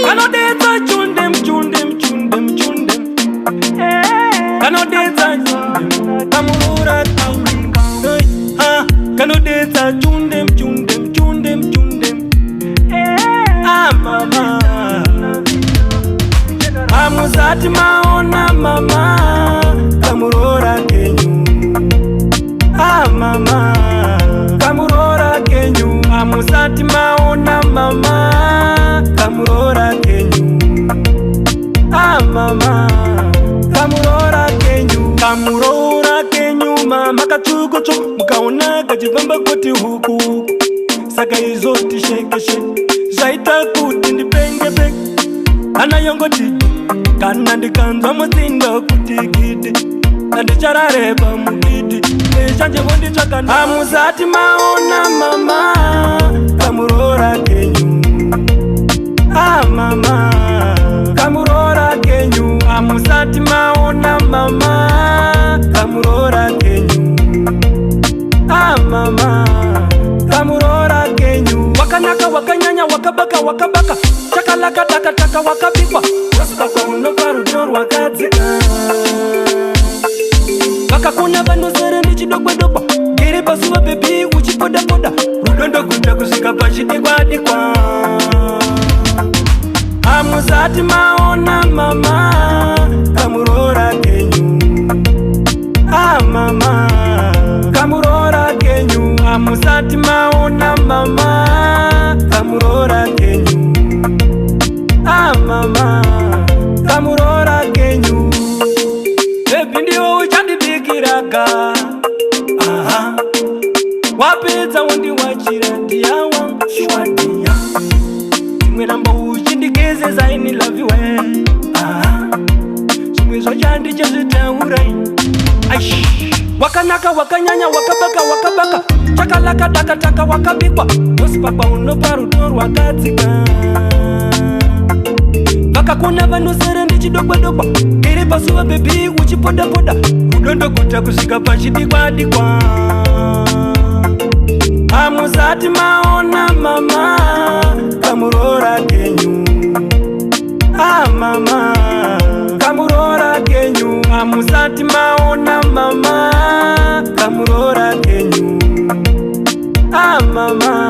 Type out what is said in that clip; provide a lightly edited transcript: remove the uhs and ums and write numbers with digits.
Kanodetsa chundem chundem chundem chundem. Kanodetsa chundem kamurora ah. Kanodetsa chundem chundem chundem chundem. Ah mama. Amusati maona mama kamurora kenyu. Ah mama kamurora kenyu. Amusati maona mama kamurora kenyu. Ah mama kamurora kenyu. Kamurora kenyu mama kachukuchu. Mukaona kachivamba kuti huku. Saka izoti sheke sheke. Zaita kuti ndipenge penge. Ana yongoti kana ndikanzwa mutsinga kuti kiti. Andicharareba mukiti. Eshanje bondi chakana. Amusati maona mama kamurora kenyu. Ah mama kamurora kenyu. Amusati maona mama kamurora kenyu. Ah mama kamurora kenyu. Wakanaka wakanyanya wakabaka wakabaka. Chakalaka taka taka wakabikwa. Wasipakwa unoparudo wakadzika. Wakakuna vanozere ndichidokwa dokwa. Gere pasuwa baby uchipoda poda. Rudondo kuta kusika pachidikwa dikwa. Amusati maona mama kamurora kenyu. Ah mama kamurora kenyu. Amusati maona mama kamurora kenyu. Ah mama kamurora kenyu. Baby ndiwo uchandibikiraga. Aha wapedza wondiwachira ndiyawa shwadiya. Imwe namba uchindigezeza ini love you well. Aha chimwe zvochandi chezvitaura. Aish wakanaka wakanyanya wakabaka wakabaka. Chakalaka taka taka wakabikwa. Wasipakwa unopa rudo rwakadzika. Vakakuna vanozere ndichidokwa dokwa. Iri pasuwa baby uchipoda poda. Rudondo kuta kusika pachidikwa dikwa. Amusati maona mama kamurora kenyu. Ah mama kamurora kenyu. Amusati maona mama kamurora kenyu. Ah mama